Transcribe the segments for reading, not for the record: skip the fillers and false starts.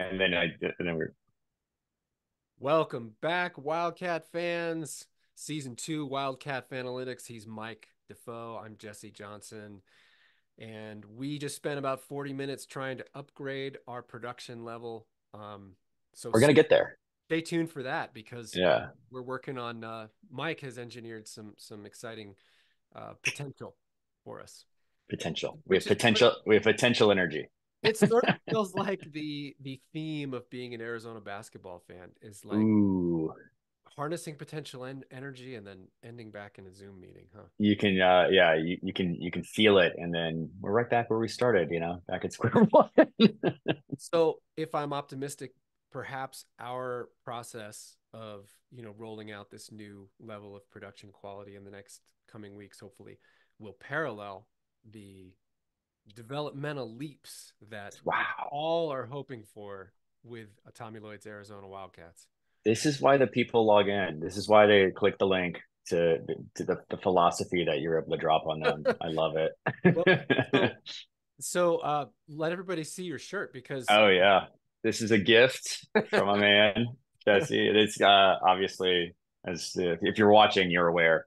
And then we're Welcome back, Wildcat fans. Season 2, Wildcat Fanalytics. He's Mike Defoe. I'm Jesse Johnson. And we just spent about 40 minutes trying to upgrade our production level. So we're gonna get there. stay tuned for that because Yeah, we're working on, Mike has engineered some exciting potential for us, potential. We have which is potential. We have potential energy. it sort of feels like the theme of being an Arizona basketball fan is like Ooh, harnessing potential and energy and then ending back in a Zoom meeting, huh? you can. Yeah, you can feel it, and then we're right back where we started. Back at square one. So if I'm optimistic, perhaps our process of, rolling out this new level of production quality in the next coming weeks, hopefully, will parallel the developmental leaps that we Wow. all are hoping for with Tommy Lloyd's Arizona Wildcats. This is why the people log in. This is why they click the link to the philosophy that you're able to drop on them. I love Well, it. so let everybody see your shirt because Oh yeah, this is a gift from a man, Jesse. It is obviously, as if you're watching, you're aware.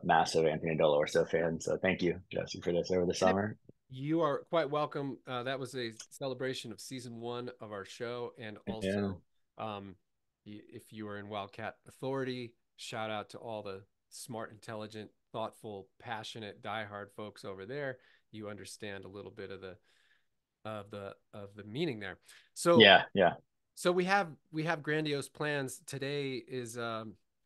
Massive Anthony Dell'Orso fan. So thank you, Jesse, for this over the and summer. you are quite welcome. That was a celebration of season 1 of our show, and Yeah, also, um, if you are in Wildcat Authority, shout out to all the smart, intelligent, thoughtful, passionate, diehard folks over there. You understand a little bit of the meaning there. So, yeah, yeah. so we have grandiose plans. Today is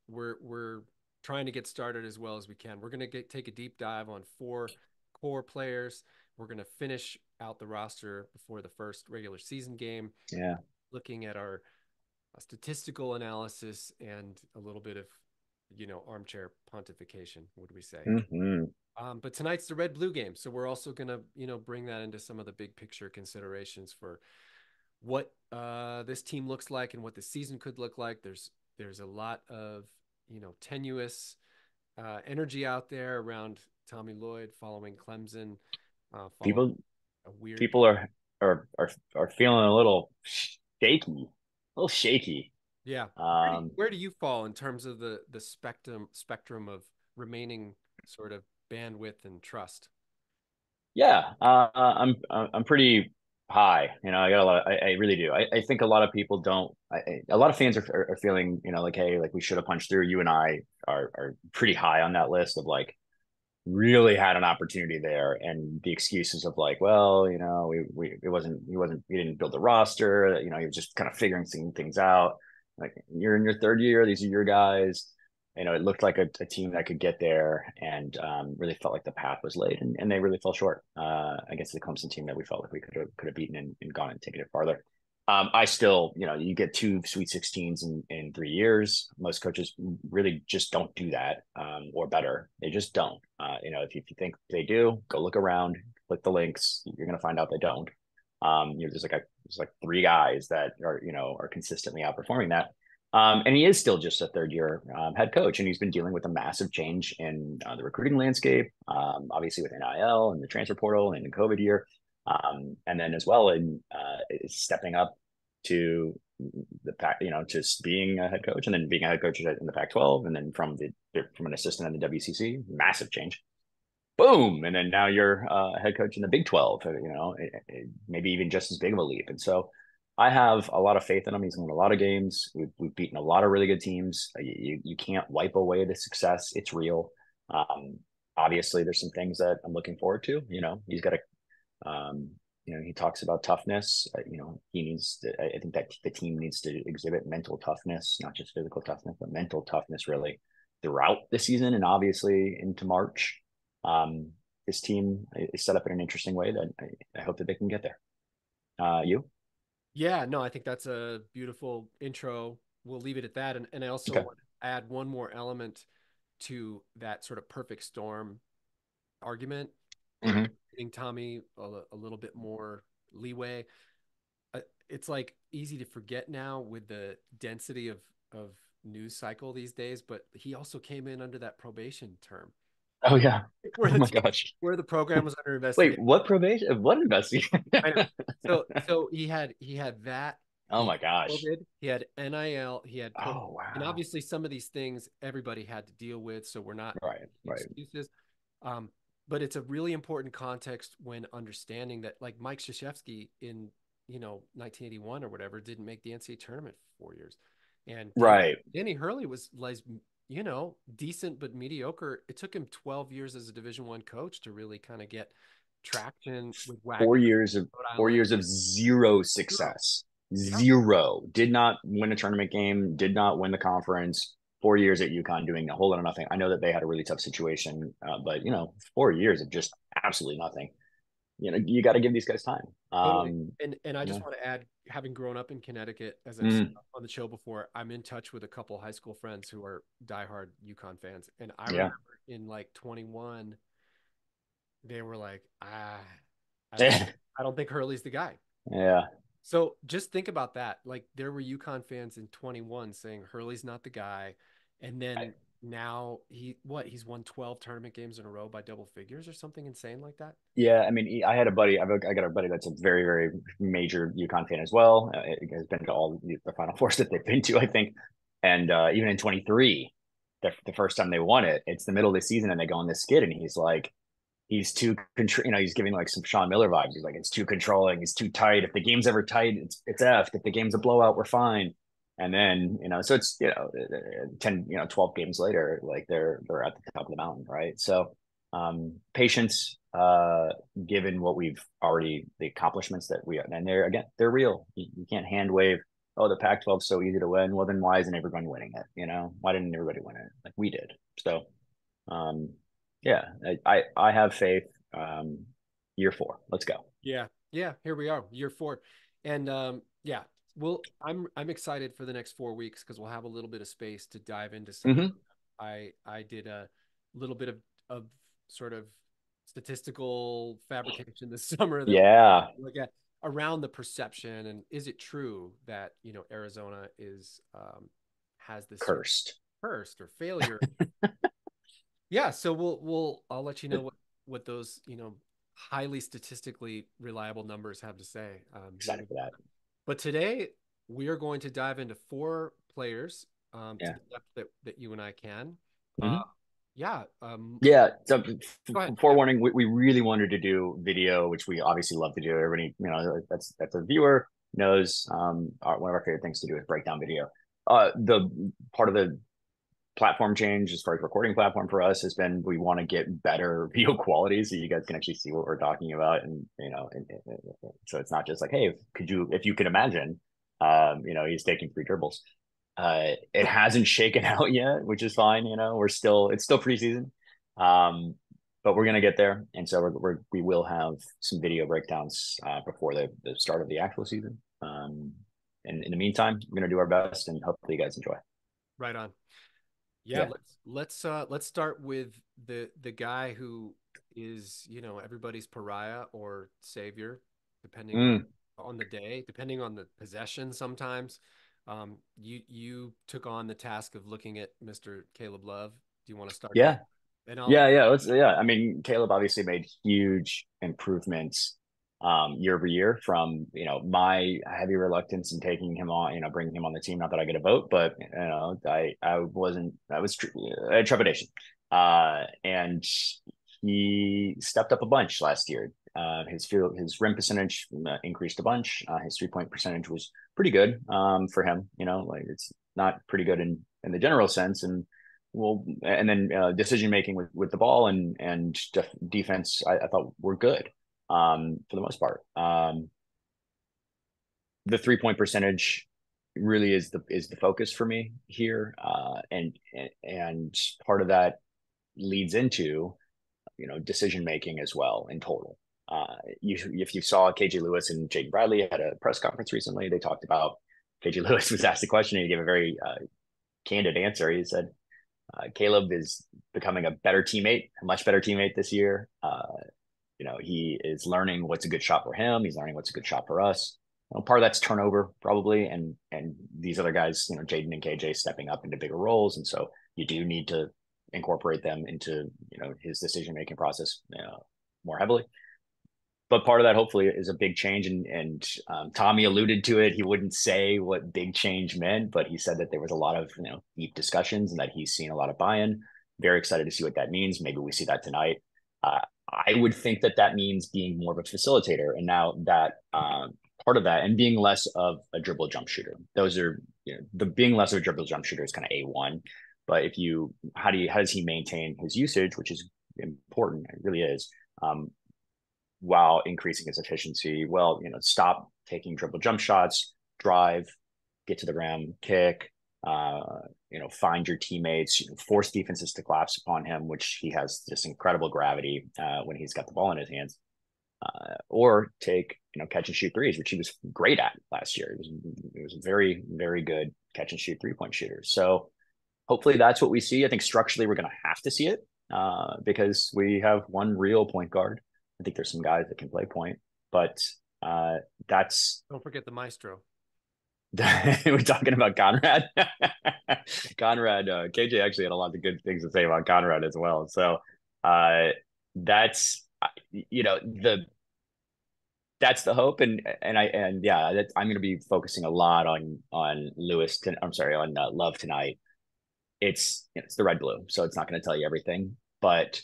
we're trying to get started as well as we can. We're gonna take a deep dive on 4 core players. We're gonna finish out the roster before the first regular season game, Yeah. looking at our statistical analysis and a little bit of armchair pontification, would we say? Hmm. But tonight's the red blue game, so we're also gonna bring that into some of the big picture considerations for what this team looks like and what the season could look like. There's a lot of tenuous energy out there around Tommy Lloyd following Clemson, following People, a weird. people are feeling a little shaky, a little shaky. Yeah, Um, where do you fall in terms of the spectrum of remaining sort of bandwidth and trust? Yeah, I'm pretty high. I got a lot. I really do. I think a lot of people don't. A lot of fans are feeling, like, hey, like we should have punched through. You and I are pretty high on that list of like really had an opportunity there, and the excuses of like, well, we it wasn't we didn't build the roster. He was just kind of figuring some things out. Like you're in your third year. These are your guys. It looked like a team that could get there, and really felt like the path was laid, and they really fell short against the Clemson team that we felt like we could have beaten and gone and taken it farther. I still, you get two Sweet 16s in 3 years. Most coaches really just don't do that, or better. They just don't. If you think they do, go look around, click the links. You're going to find out they don't. There's like 3 guys that are consistently outperforming that. And he is still just a third year head coach, and he's been dealing with a massive change in the recruiting landscape, obviously with NIL and the transfer portal and the COVID year, and then as well in stepping up to the Pac, to being a head coach, and then being a head coach in the Pac-12, and then from an assistant in the WCC, massive change. Boom, and then now you're a head coach in the Big 12. Maybe even just as big of a leap. And so I have a lot of faith in him. He's won a lot of games. We've beaten a lot of really good teams. You can't wipe away the success. It's real. Um, Obviously, there's some things that I'm looking forward to. He's got he talks about toughness. He needs to, I think that the team needs to exhibit mental toughness, not just physical toughness, but mental toughness really throughout the season and obviously into March. Um, this team is set up in an interesting way that I hope that they can get there. You? Yeah, no, I think that's a beautiful intro. We'll leave it at that. And I also Okay. want to add one more element to that sort of perfect storm argument, Hmm. giving Tommy a little bit more leeway. It's like easy to forget now with the density of news cycle these days, but he also came in under that probation term. Oh yeah. where Oh the my team, gosh. where the program was under Wait, investigation. what probation? What investigation? I know. So he had that. Oh He my had gosh. COVID. He had NIL. He had COVID. Oh And wow. obviously, some of these things everybody had to deal with. So we're not Right, right. excuses. Um, but it's a really important context when understanding that, like Mike Krzyzewski in 1981 or whatever didn't make the NCAA tournament for 4 years, and Right. Danny Hurley was like decent but mediocre. It took him 12 years as a Division One coach to really kind of get traction with four Wagner, years of Rhode four Island. years of zero Zero. success. Yeah, Zero. Did not win a tournament game, did not win the conference. 4 years at UConn doing a whole lot of nothing. I know that they had a really tough situation, but 4 years of just absolutely nothing. You got to give these guys time. totally. And I You just know, want to add, having grown up in Connecticut, as I've said mm, on the show before, I'm in touch with a couple high school friends who are diehard UConn fans. And I yeah, remember in like 21, they were like, I don't I don't think Hurley's the guy. yeah. So just think about that. Like there were UConn fans in 21 saying Hurley's not the guy. And then now he's won 12 tournament games in a row by double figures or something insane like that. Yeah, I mean, I had a buddy. I got a buddy that's a very, very major UConn fan as well. Has been to all the Final Fours that they've been to, I think. And even in 23, the first time they won it, it's the middle of the season, and they go on this skid, and he's like, he's too he's giving like some Sean Miller vibes. He's like, it's too controlling, it's too tight. If the game's ever tight, it's F. If the game's a blowout, we're fine. And then so it's 10 12 games later, like they're at the top of the mountain, right? So patience, given what we've already the accomplishments that we and they're again they're real. You can't hand wave. Oh, the Pac-12 is so easy to win. Well, then why isn't everyone winning it? Why didn't everybody win it like we did? So um, yeah, I have faith. Year four, let's go. Yeah. Yeah, here we are, year 4. And yeah, I'm excited for the next 4 weeks because we'll have a little bit of space to dive into some of Hmm. I did a little bit of sort of statistical fabrication this summer that we'll Yeah, look at around the perception and is it true that, Arizona is has this sort of cursed. cursed or failure. Yeah, so I'll let you know what those, highly statistically reliable numbers have to say. Here Excited we for that. But today we are going to dive into 4 players to Yeah. the depth that you and I can. Uh, Hmm. yeah. Yeah. So Go ahead. Yeah. forewarning, we really wanted to do video, which we obviously love to do. Everybody, that's a viewer knows. One of our favorite things to do is break down video. The part of the platform change as far as recording platform for us has been we want to get better video quality so you guys can actually see what we're talking about and so it's not just like, hey, if you could imagine he's taking 3 dribbles. It hasn't shaken out yet, which is fine. It's still preseason. But we're going to get there, and so we will have some video breakdowns before the start of the actual season. And in the meantime, we're going to do our best and hopefully you guys enjoy. Right on. Yeah, Yeah. let's start with the guy who is, everybody's pariah or savior, depending Mm, on the day, depending on the possession sometimes. You took on the task of looking at Mr. Caleb Love. Do you want to start there? yeah. And Yeah, yeah, yeah. I mean, Caleb obviously made huge improvements year over year from, my heavy reluctance in taking him on, bringing him on the team. Not that I get a vote, but I wasn't. I had trepidation. And he stepped up a bunch last year. His rim percentage increased a bunch. His 3 point percentage was pretty good for him. Like it's not pretty good in the general sense, and then decision making with the ball and defense, I thought were good for the most part. The 3 point percentage really is the focus for me here, and part of that leads into decision making as well in total. If you saw KJ Lewis and Jaden Bradley had a press conference recently, they talked about KJ Lewis was asked a question and he gave a very candid answer. He said, Caleb is becoming a better teammate, a much better teammate this year. He is learning what's a good shot for him. He's learning what's a good shot for us. Part of that's turnover probably, and these other guys, Jaden and KJ stepping up into bigger roles, and so you do need to incorporate them into his decision making process more heavily. But part of that hopefully is a big change, and Tommy alluded to it. He wouldn't say what big change meant, but he said that there was a lot of deep discussions and that he's seen a lot of buy-in. Very excited to see what that means. Maybe we see that tonight. I would think that that means being more of a facilitator, and now that part of that, and being less of a dribble jump shooter. Those are the being less of a dribble jump shooter is kind of A1. But how does he maintain his usage, which is important? It really is. While increasing his efficiency. Well, stop taking dribble jump shots, drive, get to the rim, kick, find your teammates, force defenses to collapse upon him, which he has just incredible gravity when he's got the ball in his hands. Or take, catch and shoot threes, which he was great at last year. He was a very, very good catch and shoot 3-point shooter. So hopefully that's what we see. I think structurally we're going to have to see it because we have one real point guard. I think there's some guys that can play point, but that's. Don't forget the maestro. We're talking about Conrad. Conrad, KJ actually had a lot of good things to say about Conrad as well. So that's that's the hope, and yeah, I'm going to be focusing a lot on Lewis. I'm sorry, on Love tonight. It's the red blue, so it's not going to tell you everything, but.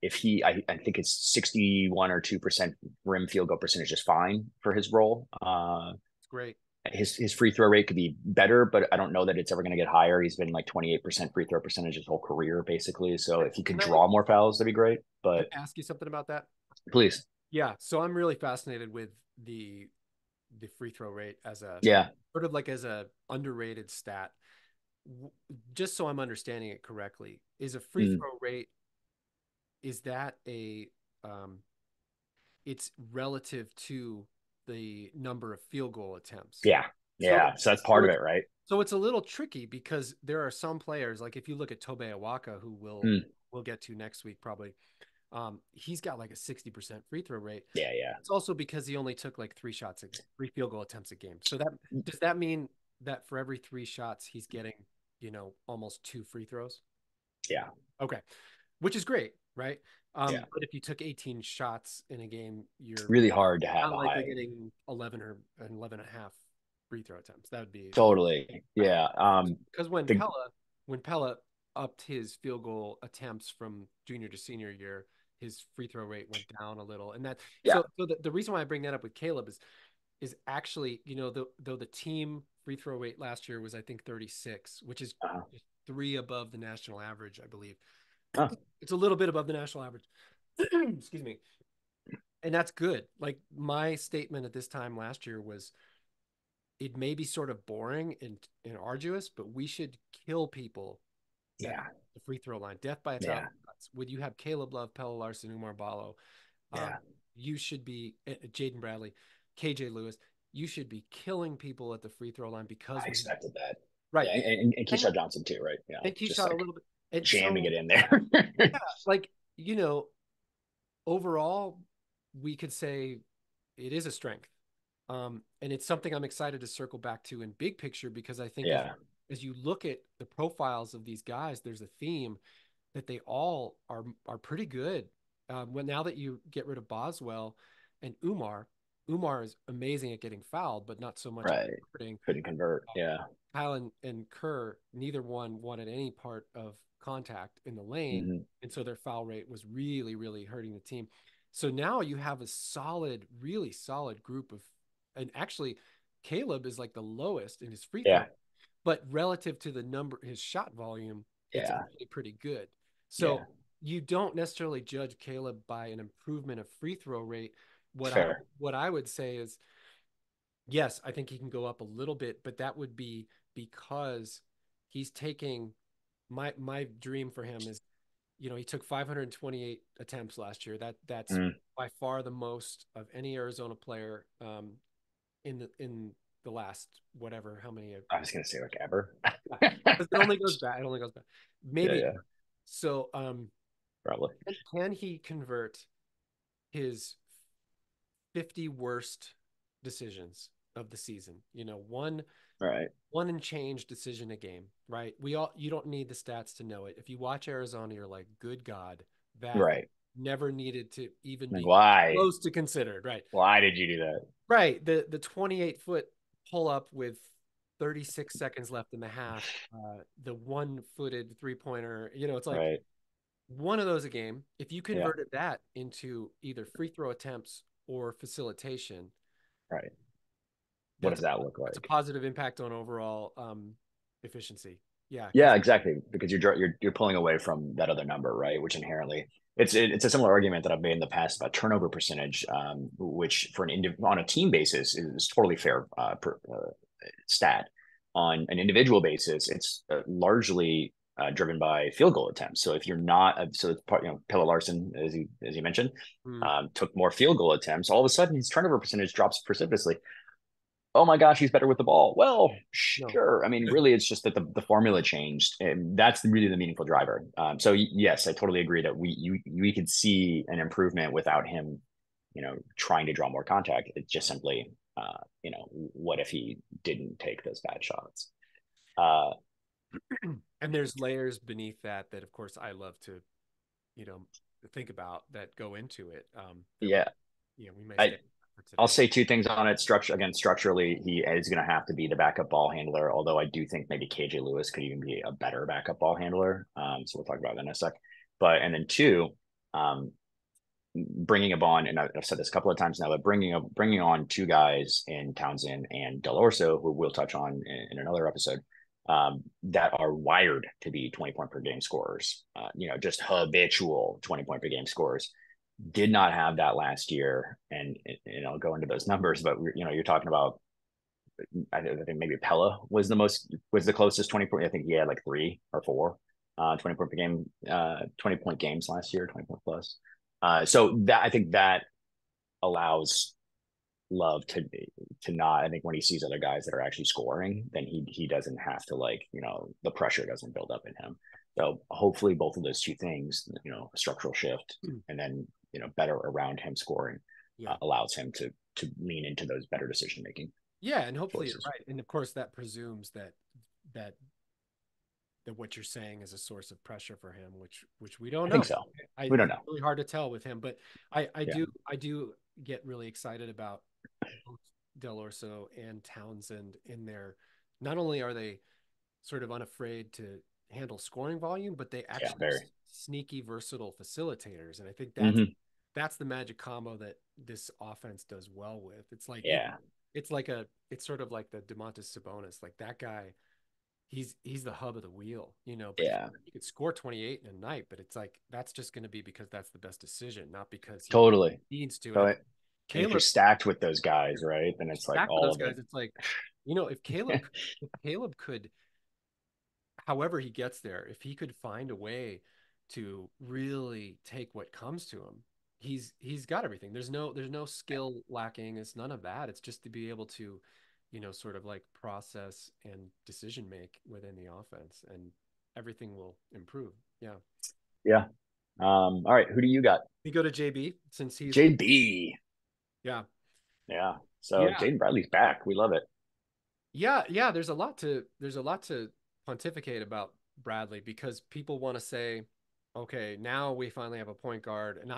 If I think it's 61 or 2% rim field goal percentage is fine for his role. It's great. His free throw rate could be better, but I don't know that it's ever going to get higher. He's been like 28% free throw percentage his whole career, basically. So if he could draw more fouls, that'd be great. But can I ask you something about that? Please. Yeah. So I'm really fascinated with the free throw rate as a sort of like as a underrated stat. Just so I'm understanding it correctly, is a free throw rate, is that it's relative to the number of field goal attempts? Yeah. So that's part of it, right? So it's a little tricky because there are some players, like if you look at Tobe Awaka, who we'll get to next week probably, he's got like a 60% free throw rate. Yeah. It's also because he only took like 3 field goal attempts a game. So does that mean that for every 3 shots he's getting, almost 2 free throws? Yeah. Okay. Which is great, right? But if you took 18 shots in a game, you're really hard to have not likely getting 11 or 11 and a half free throw attempts. That would be totally. Yeah. Because when Pella upped his field goal attempts from junior to senior year, his free throw rate went down a little. And so the reason why I bring that up with Caleb is actually, though the team free throw rate last year was, I think, 36, which is 3 above the national average, I believe. It's a little bit above the national average. Excuse me. And that's good. Like, my statement at this time last year was, it may be sort of boring and arduous, but we should kill people at the free throw line. Death by 1,000 cuts. Would you have Caleb Love, Pella Larson, Umar Ballo? You should be Jaden Bradley, KJ Lewis. You should be killing people at the free throw line because I expected that. Right. Yeah, and Keyshawn Johnson too, right? Yeah. And Keyshawn a little bit. And jamming it in there. Like, overall, we could say it is a strength. And it's something I'm excited to circle back to in big picture, because I think as you look at the profiles of these guys, there's a theme that they all are pretty good. Now that you get rid of Boswell and Umar is amazing at getting fouled, but not so much at converting. Couldn't convert. Kyle and Kerr, neither one wanted any part of contact in the lane. And so their foul rate was really, really hurting the team. So now you have a really solid group of, and actually Caleb is like the lowest in his free throw, but relative to his shot volume, it's actually pretty good. So you don't necessarily judge Caleb by an improvement of free throw rate. What I would say is, yes, I think he can go up a little bit, but that would be because he's taking my dream for him is, he took 528 attempts last year. That's by far the most of any Arizona player in the last whatever, how many. I was gonna say like ever. It only goes back. Maybe. So probably. Can he convert his 50 worst decisions of the season. Right. One and change decision a game, right? You don't need the stats to know it. If you watch Arizona, you're like, good God, that Right. never needed to even Like be why? close to considered, right? Why did you do that? Right. The 28-foot pull up with 36 seconds left in the half, the one-footed three-pointer, it's like Right. one of those a game. If you Yeah. converted that into either free throw attempts or facilitation, Right. What that's does a that look that's a like? positive impact on overall efficiency. Yeah, Yeah, because exactly. Because you're pulling away from that other number, right? Which inherently it's a similar argument that I've made in the past about turnover percentage, which for on a team basis is totally fair stat. On an individual basis, it's largely driven by field goal attempts. So if you're not, so it's part, Pelle Larson, as you mentioned, mm, took more field goal attempts. All of a sudden, his turnover percentage drops precipitously. Oh my gosh, he's better with the ball. Well, no, sure. I mean, really, it's just that the formula changed, and that's really the meaningful driver. So yes, I totally agree that we could see an improvement without him, trying to draw more contact. It's just simply, what if he didn't take those bad shots? Uh, and there's layers beneath that of course I love to you know think about that go into it. That yeah, we may I stay for I'll today. say two things on it. Structurally, he is going to have to be the backup ball handler. Although I do think maybe KJ Lewis could even be a better backup ball handler. So we'll talk about that in a sec. But and then two, um, bringing up on, and I've said this a couple of times now, but bringing on two guys in Townsend and Del Orso, who we'll touch on in another episode, that are wired to be 20-point per game scorers. Just habitual 20-point per game scorers. Did not have that last year, and I'll go into those numbers, but you're talking about. I think maybe Pella was the closest 20 point. I think he had like 3 or 4 20-point per game, 20-point games last year, 20-point plus. So that I think that allows Love to not. I think when he sees other guys that are actually scoring, then he doesn't have to the pressure doesn't build up in him. So hopefully both of those two things, a structural shift and then better around him scoring, Yeah. allows him to lean into those better decision making Yeah, and hopefully you're choices. right. And of course, that presumes that that what you're saying is a source of pressure for him, which we don't I think know. so. We don't It's know. really hard to tell with him, but I Yeah. do I do get really excited about both Del Orso and Townsend in there. Not only are they sort of unafraid to handle scoring volume, but they Yeah. actually Very. sneaky versatile facilitators, and I think Mm-hmm. that's the magic combo that this offense does well with. Yeah. It's sort of like the Domantas Sabonis, like that guy. He's the hub of the wheel, but Yeah. he could score 28 in a night, but it's like that's just going to be because that's the best decision, not because he Totally. needs to. And So I and think if you're Caleb stacked with those guys, right, then it's like back with all those of it. guys, it's like, if Caleb could, however he gets there, if he could find a way to really take what comes to him, he's got everything. There's no skill lacking. It's none of that. It's just to be able to, sort of like process and decision make within the offense, and everything will improve. Yeah. Yeah. All right. Who do you got? We go to JB since he's JB. yeah. Yeah. So Yeah. Jaden Bradley's back. We love it. Yeah. There's a lot to pontificate about Bradley because people want to say, okay, now we finally have a point guard, and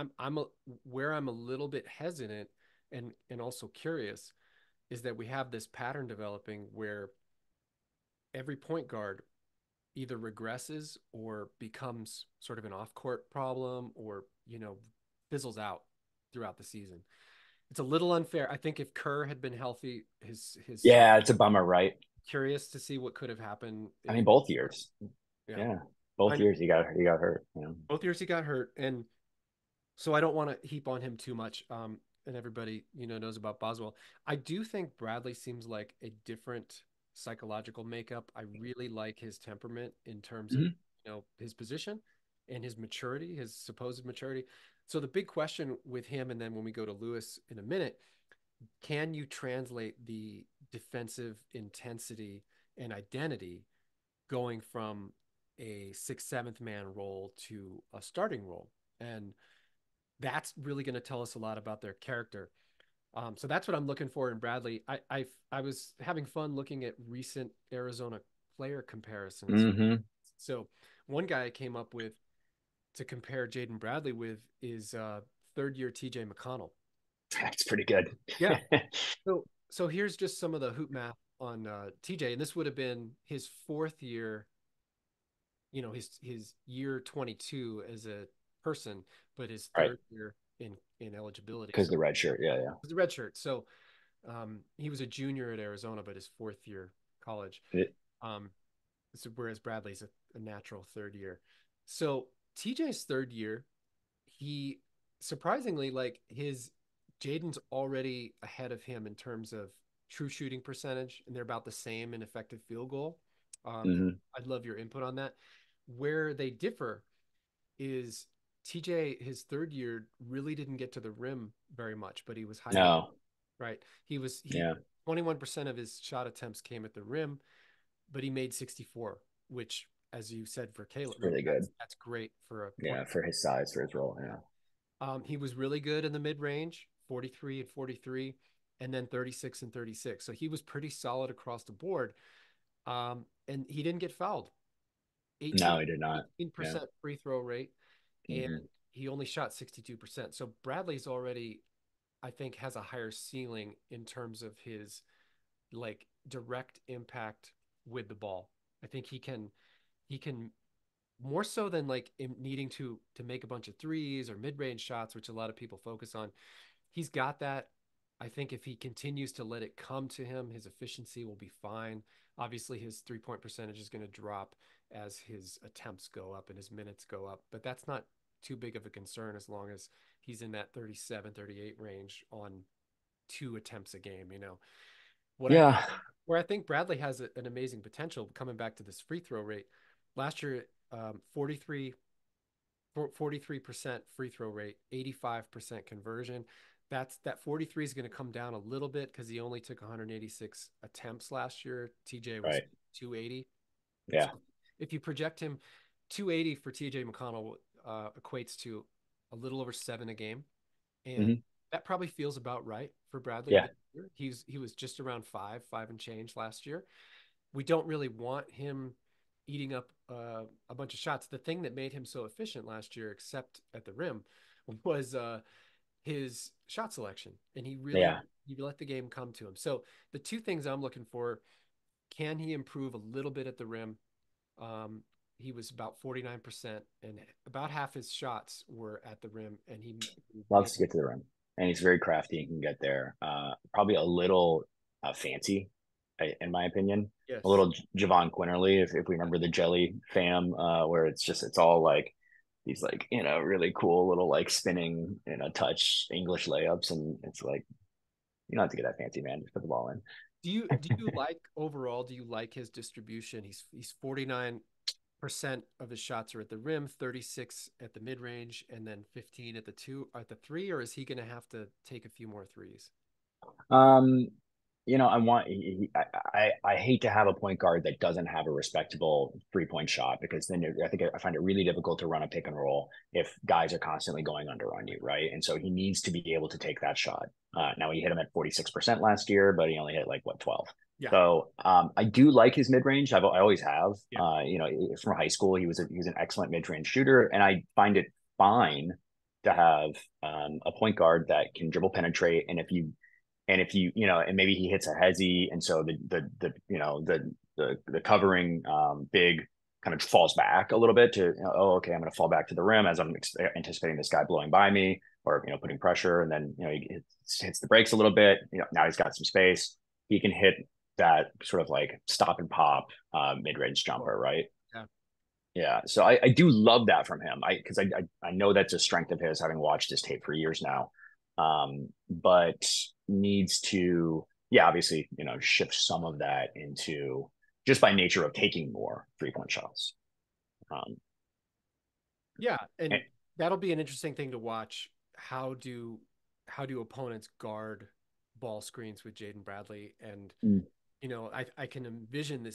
where I'm a little bit hesitant and also curious is that we have this pattern developing where every point guard either regresses or becomes sort of an off-court problem or fizzles out throughout the season. It's a little unfair. I think if Kerr had been healthy, his Yeah, it's a bummer, right? curious to see what could have happened. I mean, both years. Yeah, Yeah, both I years he got hurt. both years he got hurt, and so I don't want to heap on him too much. And everybody knows about Boswell. I do think Bradley seems like a different psychological makeup. I really like his temperament in terms of Mhm. his position and his maturity, his supposed maturity. So the big question with him, and then when we go to Lewis in a minute, can you translate the defensive intensity and identity going from a sixth, seventh man role to a starting role? And that's really going to tell us a lot about their character. So that's what I'm looking for in Bradley. I was having fun looking at recent Arizona player comparisons. Hmm. So one guy I came up with to compare Jaden Bradley with is third year TJ McConnell. That's pretty good. Yeah. So here's just some of the hoop math on TJ, and this would have been his fourth year, his year 22 as a person, but his Right. third year in eligibility. Because So the red shirt. Yeah, yeah. it was a red shirt. So he was a junior at Arizona, but his fourth year college. It, Um, so whereas Bradley's a natural third year. So TJ's third year, he surprisingly like his Jaden's already ahead of him in terms of true shooting percentage, and they're about the same in effective field goal. mhm. I'd love your input on that. Where they differ is TJ, his third year, really didn't get to the rim very much, but he was highly No. right. He Yeah. 21% of his shot attempts came at the rim, but he made 64, which, as you said for It's Caleb, really good. that's great for a point. Yeah. For his size, for his role. Yeah. He was really good in the mid range, 43 and 43, and then 36 and 36. So he was pretty solid across the board. And he didn't get fouled. 18, No, he did not. Yeah. 18% free throw rate, and Hmm. he only shot 62%. So Bradley's already, I think, has a higher ceiling in terms of his like direct impact with the ball. I think he can more so than like needing to make a bunch of threes or mid-range shots, which a lot of people focus on. He's got that. I think if he continues to let it come to him, his efficiency will be fine. Obviously, his three-point percentage is going to drop as his attempts go up and his minutes go up, but that's not too big of a concern as long as he's in that 37, 38 range on two attempts a game, What I Yeah. where I think Bradley has an amazing potential coming back to this free throw rate. Last year, 43 43% free throw rate, 85% conversion. That 43 is going to come down a little bit because he only took 186 attempts last year. TJ was Right. 280. So Yeah. if you project him, 280 for TJ McConnell equates to a little over 7 a game, and Hmm. that probably feels about right for Bradley Yeah. this year. He was just around 5 and change last year. We don't really want him eating up a bunch of shots. The thing that made him so efficient last year, except at the rim, was his shot selection, and Yeah. he let the game come to him. So the two things I'm looking for: can he improve a little bit at the rim? Um, he was about 49%, and about half his shots were at the rim, and he Loves made to get to the rim, and he's very crafty and can get there. Probably a little fancy, in my opinion. A yes, little Javon Quinterly, if we remember the Jelly fam, where it's all like these like really cool little like spinning touch English layups, and it's like you don't have to get that fancy, man. Just put the ball in. Do you like overall? Do you like his distribution? He's 49% of his shots are at the rim, 36 at the mid range, and then 15 at the three, or is he going to have to take a few more threes? Um, I want. I hate to have a point guard that doesn't have a respectable 3-point shot because then I think I find it really difficult to run a pick and roll if guys are constantly going under on you, right? And so he needs to be able to take that shot. Now he hit him at 46% last year, but he only hit like what 12. Yeah, So I do like his mid range. I always have. yeah. From high school, he was an excellent mid range shooter, and I find it fine to have a point guard that can dribble penetrate, and if and maybe he hits a hezzy, and so the covering big kind of falls back a little bit to oh, okay, I'm going to fall back to the rim as I'm anticipating this guy blowing by me, or putting pressure, and then he hits the brakes a little bit. Now he's got some space. He can hit that sort of like stop and pop mid range jumper, right? Yeah. Yeah, so I do love that from him. Because I know that's a strength of his, having watched his tape for years now. But needs to, yeah, obviously, shift some of that into just by nature of taking more 3-point shots. Um, Yeah, and, and that'll be an interesting thing to watch. How do opponents guard ball screens with Jaden Bradley? And I can envision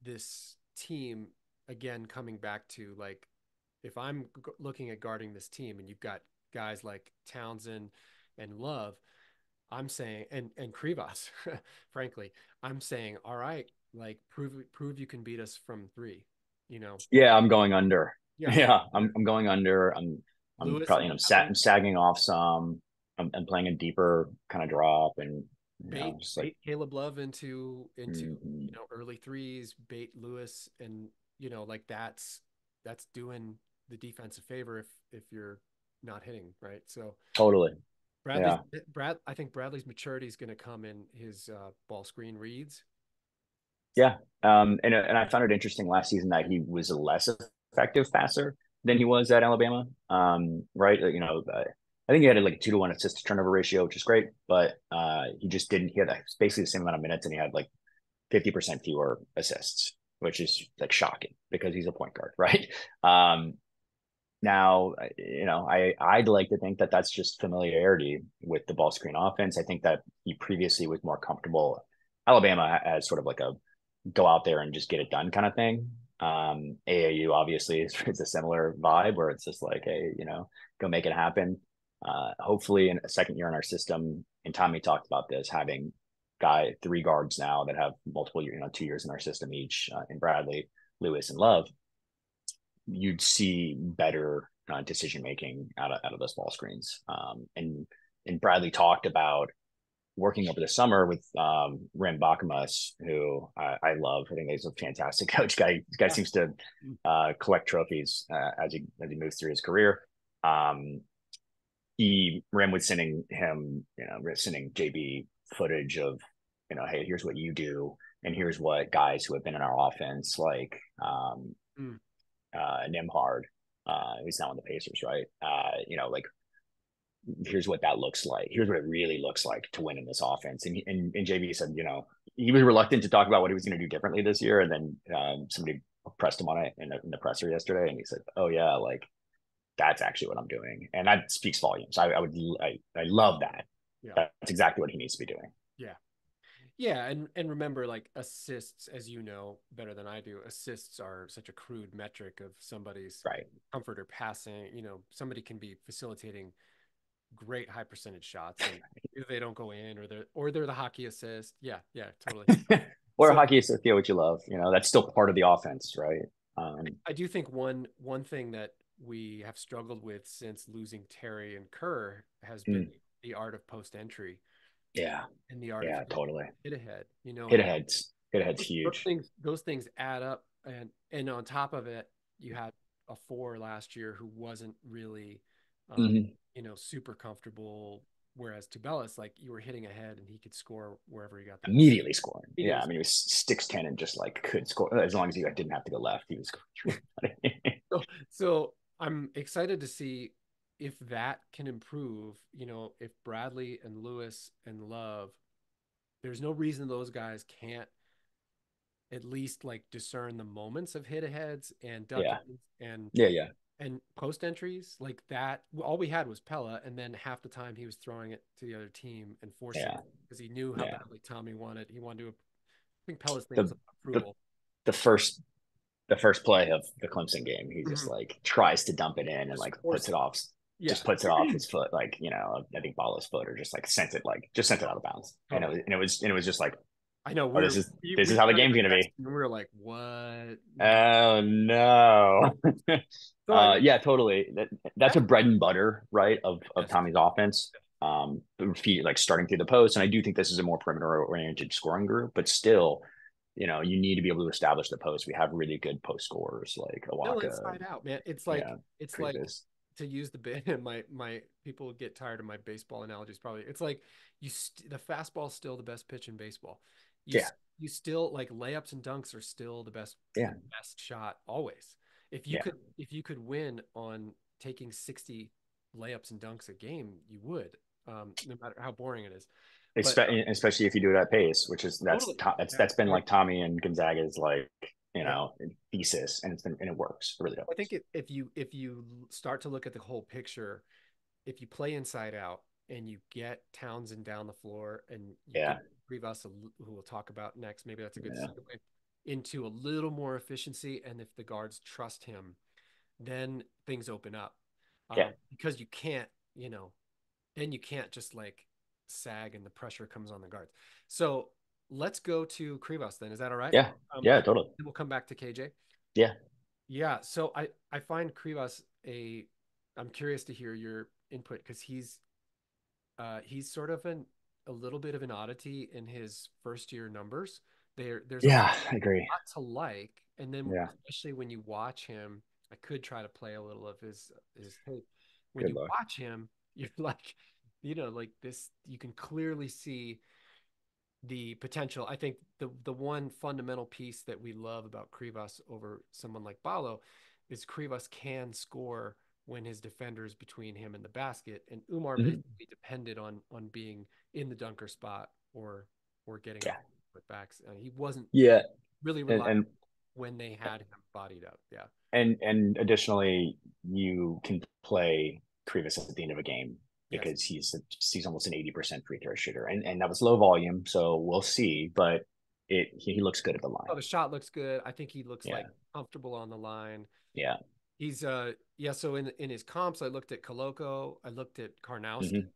this team again coming back to like if I'm looking at guarding this team and you've got guys like Townsend and Love, I'm saying, and Krivas, frankly, I'm saying, all right, like prove you can beat us from three, you know. Yeah, I'm going under. Yeah. Yeah, I'm going under. I'm Lewis probably and I'm Bradley sagging off some. I'm playing a deeper kind of drop, and just like bait Caleb Love into mhm, early threes, bait Lewis, and like that's doing the defense a favor if you're not hitting, right? So totally. Bradley's Yeah, I think Bradley's maturity is going to come in his ball screen reads. yeah. And I found it interesting last season that he was a less effective passer than he was at Alabama. Right? I think he had like a 2-to-1 assist to turnover ratio, which is great, but he just didn't. He had basically the same amount of minutes, and he had like 50% fewer assists, which is like shocking because he's a point guard, right? Um, Now, I'd like to think that that's just familiarity with the ball screen offense. I think that he previously was more comfortable Alabama as sort of like a go out there and just get it done kind of thing. AAU obviously is a similar vibe where it's just like, hey, go make it happen. Hopefully, in a second year in our system, and Tommy talked about this, having three guards now that have multiple, 2 years in our system each, in Bradley, Lewis, and Love, you'd see better decision making out of those ball screens. And Bradley talked about working over the summer with Rim Bakamas, who I love. I think he's a fantastic coach guy. This guy Yeah. seems to collect trophies as he moves through his career. Um, Rim was sending him, sending JB footage of, hey, here's what you do, and here's what guys who have been in our offense, like Mm. Nimhard, who's now in the Pacers, right? Like here's what that looks like. Here's what it really looks like to win in this offense. And JB said, he was reluctant to talk about what he was going to do differently this year. And then somebody pressed him on it in the presser yesterday, and he said, "Oh yeah, like that's actually what I'm doing," and that speaks volumes. I love that. Yeah. That's exactly what he needs to be doing. Yeah. Yeah, and remember, like assists, as you know better than I do, assists are such a crude metric of somebody's Right. comfort or passing. Somebody can be facilitating great high percentage shots, and if they don't go in, or they're the hockey assist. Yeah, yeah, totally. Or So hockey is what you love. That's still part of the offense, right? I do think one thing that we have struggled with since losing Terry and Kerr has been mm, the art of post entry yeah. and the art of Yeah, totally. hit ahead. Hit And aheads. Hit aheads those huge. things add up, and on top of it, you had a four last year who wasn't really, um, Mm-hmm. super comfortable. Whereas Tubelis, like you were hitting ahead and he could score wherever he got the ball. Immediately scoring. Yeah, Immediately. I mean, he was 6'10" and just like could score as long as he didn't have to go left. He was going through. So I'm excited to see if that can improve. If Bradley and Lewis and Love, there's no reason those guys can't at least like discern the moments of hit aheads and duck Yeah, ins and yeah, yeah, post entries like that. All we had was Pella, and then half the time he was throwing it to the other team and forcing yeah, it because he knew how yeah. badly Tommy wanted. He wanted to. I think Pella's thing was The the approval. the first play of the Clemson game, he just Mhm. like tries to dump it in and Just like puts force it it. off, Yeah, just puts it off his foot, like I think Ball's foot, or just like sent it out of bounds, and it totally. was and it was and it was just like, I know oh, we're this is we how the started game's gonna texting be. and we were like, what? Oh no. So I Yeah, totally. That's a bread and butter, right, of yes, Tommy's offense. Like starting through the post, and I do think this is a more perimeter oriented scoring group, but still, you need to be able to establish the post. We have really good post scorers like still Awaka, inside out, man. yeah, It's like Krivas. to use the bit my people get tired of my baseball analogies probably. It's like the fastball's still the best pitch in baseball. You Yeah, you still like layups and dunks are still the yeah, best shot always. yeah. If you could win on taking 60 layups and dunks a game, you would. No matter how boring it is. But Especially if you do it at pace, which is totally. Yeah. that's been like Tommy and Gonzaga's like Yeah. thesis, and it works. It really I think does. if you start to look at the whole picture, if you play inside out and you get Townsend down the floor and you Yeah, get Rivas, who we'll talk about next, maybe that's a good yeah, segue into a little more efficiency. And if the guards trust him, then things open up yeah, because you can't, then you can't just like sag and the pressure comes on the guards. So let's go to Krivas then. Is that all right? Yeah. Yeah, And totally. we'll come back to KJ. Yeah. Yeah. So I find Krivas I'm curious to hear your input because he's sort of a little bit of an oddity in his first year numbers. There's a Yeah, I agree. lot to like, and then Yeah. especially when you watch him, I could try to play a little of his tape. When Good you luck. watch him, you're like, like this, you can clearly see the potential. I think the one fundamental piece that we love about Krivas over someone like Balo is Krivas can score when his defenders between him and the basket, and Umar Mhm. basically depended on being in the dunker spot or getting Yeah. off with backs. He wasn't Yeah. really And, reliable and when they had him bodied up. Yeah. and additionally, you can play Krivas at the end of a game Yes. because he's almost an 80% free throw shooter, and that was low volume, so we'll see. But he looks good at the line. Oh, the shot looks good. I think he looks Yeah, like comfortable on the line. yeah, He's yeah, so in his comps, I looked at Koloko, I looked at Karnowski, hmm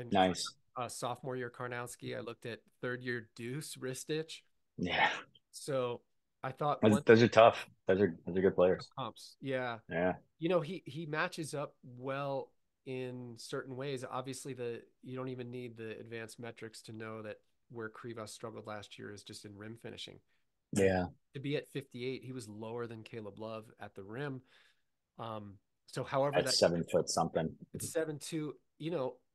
and nice. sophomore year Karnowski, I looked at third year Deuce Ristich. Yeah, So I thought those are tough. Those are good players. comps. Yeah. Yeah, He matches up well in certain ways. Obviously, the you don't even need the advanced metrics to know that where Krivas struggled last year is just in rim finishing. And yeah. to be at 58, he was lower than Caleb Love at the rim. Um, so however At that 7 foot something. it's 7'2",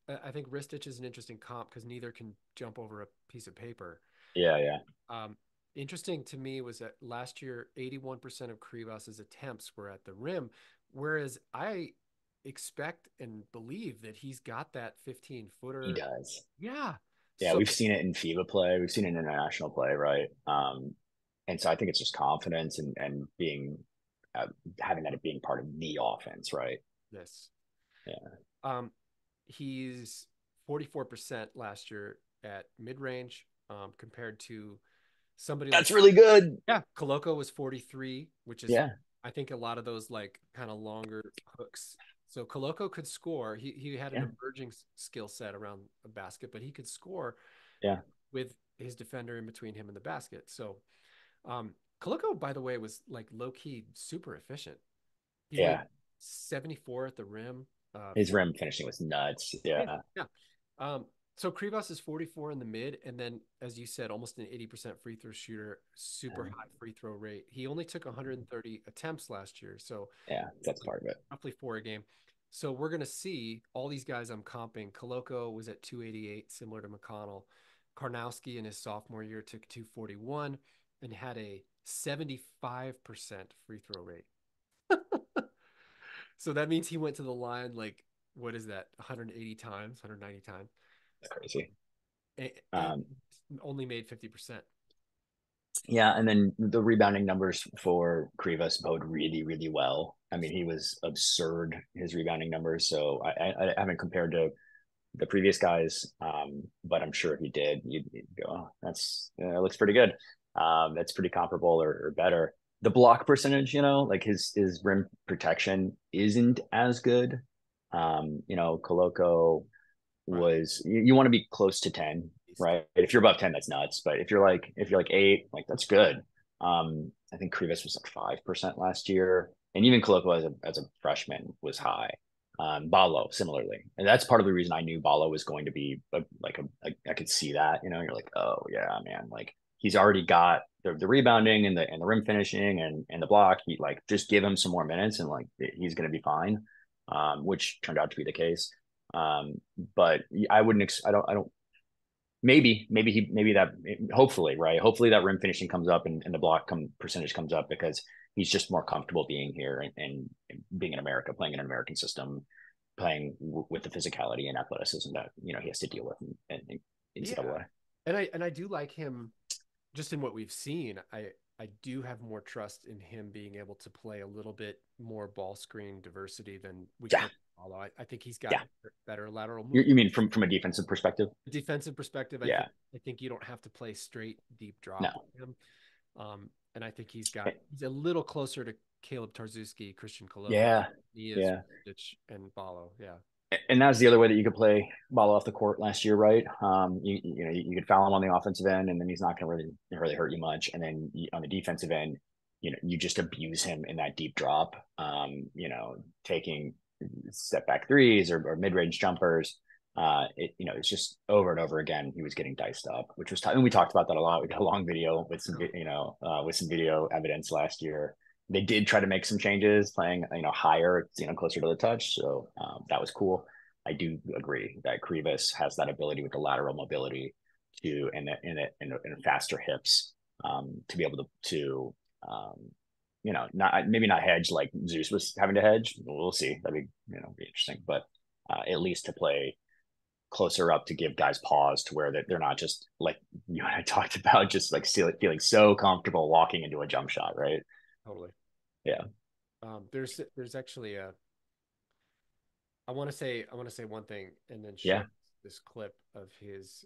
I think Ristich is an interesting comp because neither can jump over a piece of paper. Yeah, yeah. Um, Interesting to me was that last year, 81% of Krivas's attempts were at the rim, whereas I expect and believe that he's got that 15 He footer. does. Yeah. Yeah, So we've seen it in FIBA play. We've seen it in international play, right? And so I think it's just confidence and being uh, having that being part of the offense, right? this, Yeah, um, he's 44% last year at mid range, compared to somebody like, that's really good. yeah, Koloko was 43, which is, Yeah, I think, a lot of those like kind of longer hooks. So Koloko could score. He had an yeah, emerging skill set around a basket, but he could score yeah, with his defender in between him and the basket. So um Koloko, by the way, was like low key super efficient. He went yeah. 74 at the rim, His rim finishing was nuts. Yeah, yeah. Um, so Krivas is 44 in the mid, and then, as you said, almost an 80% free throw shooter, super high free throw rate. He only took 130 attempts last year, so yeah. That's part of it. roughly four a game. So we're going to see all these guys I'm comping. Koloko was at 288, similar to McConnell. Karnowski in his sophomore year took 241 and had a 75% free throw rate. So that means he went to the line like, what is that, 180 times, 190 times, It's crazy. and Um, only made 50%. yeah, and then the rebounding numbers for Krivas bode really, really well. I mean, he was absurd his rebounding numbers. So I haven't compared to the previous guys, but I'm sure if you did, you'd go, oh, that's looks pretty good. That's pretty comparable or better. The block percentage, like his rim protection isn't as good. Koloko Right. was you want to be close to 10, right? If you're above 10, that's nuts. But if you're like 8, like that's good. I think Krivas was like 5% last year, and even Koloko as a freshman was high. Balo similarly, and that's part of the reason I knew Balo was going to be I could see that. You're like, oh yeah, man, like he's already got the rebounding and the rim finishing and the block. He like just give him some more minutes and like he's going to be fine, which turned out to be the case. Um, but I wouldn't. I don't. Maybe that. Hopefully, right? Hopefully that rim finishing comes up and the percentage comes up because he's just more comfortable being here and being in America, playing in an American system, playing with the physicality and athleticism that he has to deal with in Yeah. NCAA. And I do like him just in what we've seen. I do have more trust in him being able to play a little bit more ball screen diversity than we Yeah, currently follow. I think he's got yeah. better lateral You movement. mean from a defensive perspective? Defensive perspective, I think Yeah. I think you don't have to play straight deep drop No. with him. And I think he's a little closer to Caleb Tarzuski, Christian Koloko. Yeah. He is Yeah. Rich and Balo. Yeah. And that's the other way that you could play ball off the court last year, right? You could foul him on the offensive end, and then he's not going to really hurt you much. And then on the defensive end, you just abuse him in that deep drop. Taking step back threes or mid range jumpers. It's just over and over again. He was getting diced up, which was and we talked about that a lot. We got a long video with some with some video evidence last year. They did try to make some changes, playing higher, closer to the touch. So that was cool. I do agree that Krivas has that ability with the lateral mobility to in faster hips to be able to not maybe not hedge like Zeus was having to hedge. We'll see. That'd be interesting, but at least to play closer up to give guys pause to where they're not just like you and I talked about, just like feeling so comfortable walking into a jump shot, right? Totally. Yeah. There's actually a I want to say one thing and then show Yeah. this clip of his.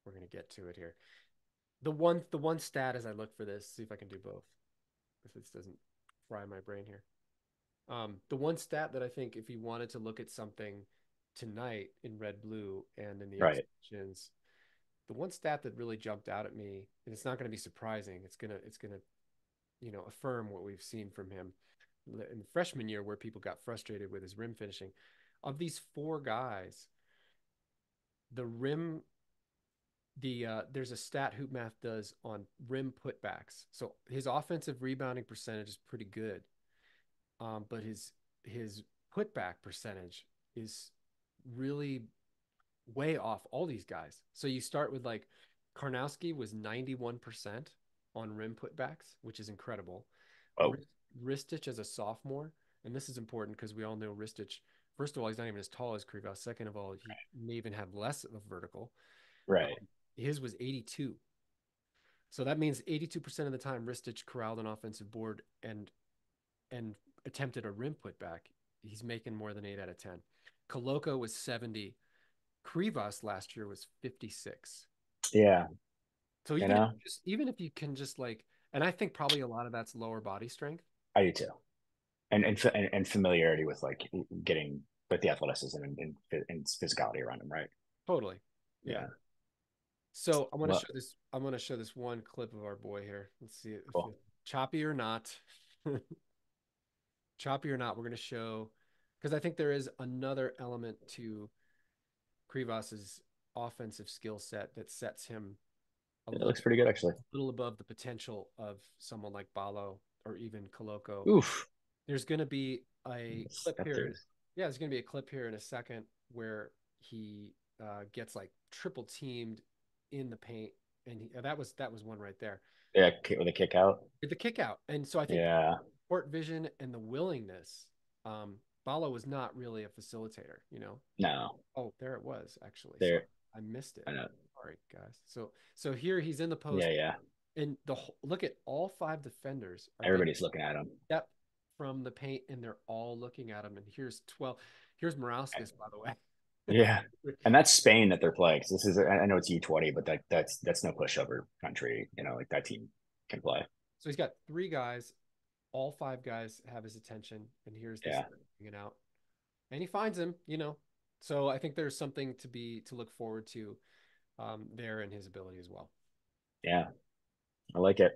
We're gonna get to it here. The one stat as I look for this, see if I can do both. If this doesn't fry my brain here. The one stat that I think if you wanted to look at something tonight in red blue and in the Right. exhibitions, the one stat that really jumped out at me, and it's not going to be surprising. It's gonna affirm what we've seen from him in the freshman year, where people got frustrated with his rim finishing. Of these four guys, the rim there's a stat Hoop Math does on rim putbacks. So his offensive rebounding percentage is pretty good, but his putback percentage is really way off all these guys. So you start with like Karnowski was 91% on rim putbacks, which is incredible. Oh, Ristich as a sophomore, and this is important because we all know Ristich. First of all, he's not even as tall as Krivas. Second of all, he may even have less of a vertical. right. His was 82. So that means 82% of the time Ristich corralled an offensive board and attempted a rim putback. He's making more than 8 out of 10. Koloko was 70. Krivas last year was 56. Yeah. So You even if know, even if you can just like, and I think probably a lot of that's lower body strength. I do too. And familiarity with like getting with the athleticism and physicality around him, right? Totally. Yeah. Yeah. So I want to Well, show this. I want to show this one clip of our boy here. Let's see if cool. it, choppy or not. Choppy or not, we're going to show because I think there is another element to Krivas's offensive skill set that sets him a It looks pretty good actually. little above the potential of someone like Balo or even Koloko. Oof. There's going to be a clip Step here. throughs. Yeah, there's going to be a clip here in a second where he gets like triple teamed in the paint, and that was one right there. Yeah, with a kick out. The kick out, and so I think Yeah. court vision and the willingness. Balo was not really a facilitator. No. Oh, there it was actually. Sorry, There. I missed it. I know. Sorry, guys. So here he's in the post, Yeah, yeah. and look at all five defenders are getting Everybody's looking at him. step from the paint, and they're all looking at him. And here's 12. Here's Morauskas, by the way. Yeah. And that's Spain that they're playing. So this is I know it's U20, but that's no pushover country. Like that team can play. So he's got three guys. All five guys have his attention, and here's this Yeah. hanging out, and he finds him. So I think there's something to look forward to there in his ability as well. Yeah. I like it.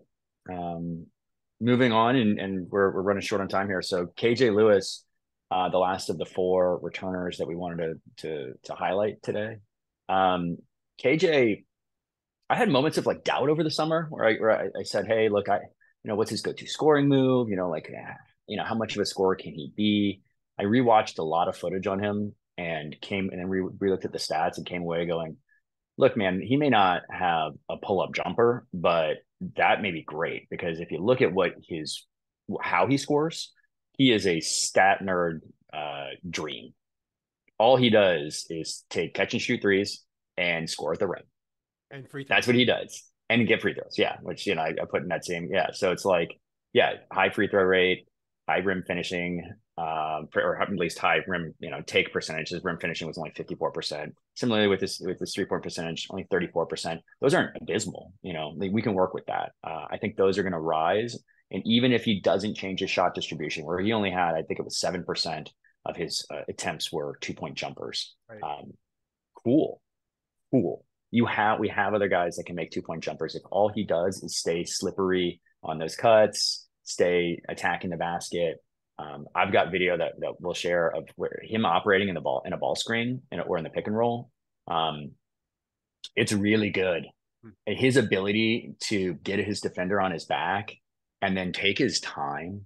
Um, moving on, and we're running short on time here. So KJ Lewis, the last of the four returners that we wanted to highlight today. KJ, I had moments of like doubt over the summer where I said, hey, look, what's his go-to scoring move? How much of a scorer can he be? I rewatched a lot of footage on him and then re-looked at the stats and came away going, look, man, he may not have a pull-up jumper, but that may be great because if you look at how he scores, he is a stat nerd dream. All he does is take catch and shoot threes and score at the rim. And free throws. That's what he does, and get free throws. Yeah, which I put in that same. Yeah, so it's like high free throw rate, high rim finishing, or at least high rim take percentage. His rim finishing was only 54%. Similarly with this 3-point percentage, only 34%. Those aren't abysmal. We can work with that. I think those are going to rise. And even if he doesn't change his shot distribution, where he only had, I think it was 7% of his attempts were 2-point jumpers. Right. Cool, cool. We have other guys that can make 2-point jumpers. If all he does is stay slippery on those cuts, stay attacking the basket. I've got video that we'll share of where him operating in a ball screen or in the pick and roll. Um, it's really good. Hmm. His ability to get his defender on his back and then take his time,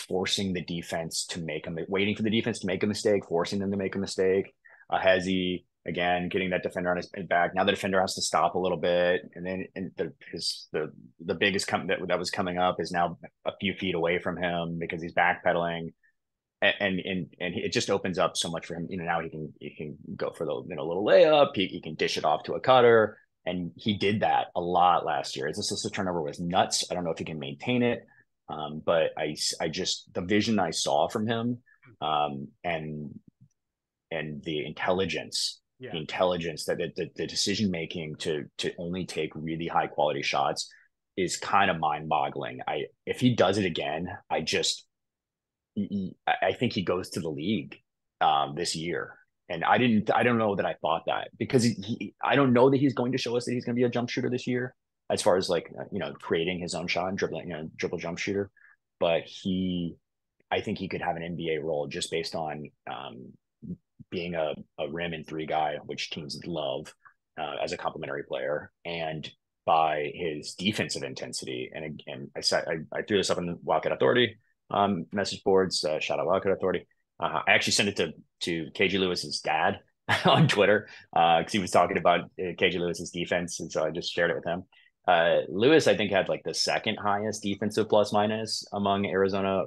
forcing the defense to waiting for the defense to make a mistake, forcing them to make a mistake. Hezi, again, getting that defender on his back. Now the defender has to stop a little bit. And then the biggest that was coming up is now a few feet away from him because he's backpedaling and it just opens up so much for him. Now he can go for the little layup. He can dish it off to a cutter, and he did that a lot last year. His assist turnover was nuts. I don't know if he can maintain it, but I just the vision I saw from him, and the intelligence. Yeah. The intelligence that the decision making to only take really high quality shots is kind of mind boggling. If he does it again, I think he goes to the league this year. And I don't know that I thought that because I don't know that he's going to show us that he's going to be a jump shooter this year as far as like, creating his own shot and dribbling, dribble jump shooter. But I think he could have an NBA role just based on being a rim and three guy, which teams love as a complementary player. And by his defensive intensity. And again, I threw this up in the Wildcat Authority message boards. Shout out Wildcat Authority. I actually sent it to KG Lewis's dad on Twitter because he was talking about KG Lewis's defense, and so I just shared it with him. Lewis, I think, had like the second highest defensive plus minus among Arizona.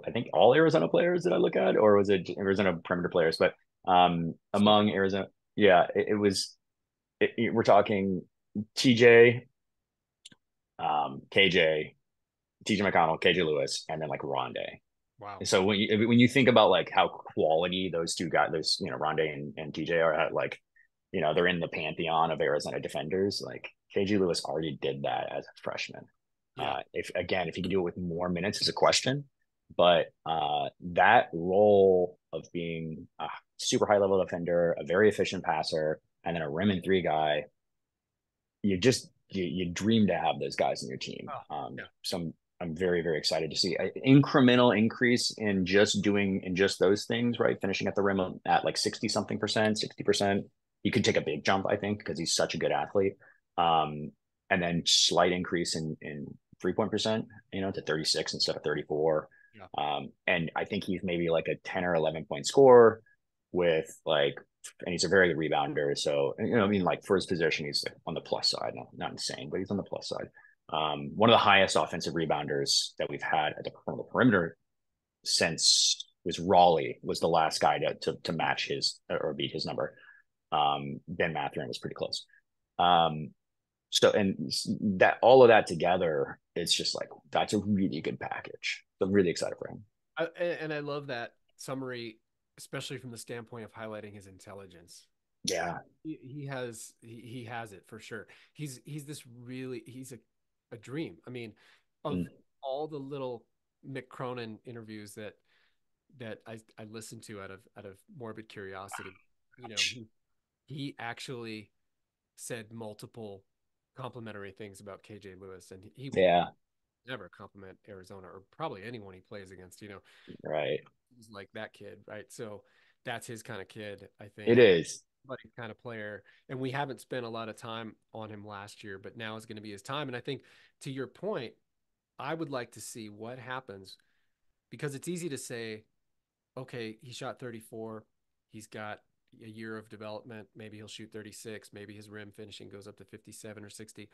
I think all Arizona players that I look at, or was it Arizona perimeter players? But among Arizona, yeah, it was. We're talking TJ, KJ, TJ McConnell, KJ Lewis, and then like Rondé. Wow. And so when you think about like how quality those two guys, Rondé and TJ are at, like, they're in the pantheon of Arizona defenders. Like KJ Lewis already did that as a freshman. Yeah. If he can do it with more minutes is a question, but that role of being a super high level defender, a very efficient passer, and then a rim and three guy, you dream to have those guys in your team. Oh, yeah. So I'm very, very excited to see an incremental increase in just those things, right? Finishing at the rim at like 60 something percent, 60%. He could take a big jump, I think, because he's such a good athlete. And then slight increase in 3-point percent, to 36 instead of 34. Yeah. And I think he's maybe like a 10 or 11 point scorer with like, and he's a very good rebounder. So, I mean, like for his position, he's on the plus side, not insane, but he's on the plus side. One of the highest offensive rebounders that we've had at the perimeter since Raleigh was the last guy to match his or beat his number. Ben Mathurin was pretty close. So, and that all of that together, it's just like, that's a really good package. So I'm really excited for him. And I love that summary, especially from the standpoint of highlighting his intelligence. Yeah. He has it for sure. He's a dream. I mean, of all the little Mick Cronin interviews that I listened to out of morbid curiosity, he actually said multiple complimentary things about KJ Lewis, and he will Yeah. never compliment Arizona or probably anyone he plays against. Right. He's like that kid, right? So that's his kind of kid, I think. It is. Buddy kind of player. And we haven't spent a lot of time on him last year, but now is going to be his time. And I think, to your point, I would like to see what happens, because it's easy to say, okay, he shot 34. He's got a year of development. Maybe he'll shoot 36. Maybe his rim finishing goes up to 57 or 60.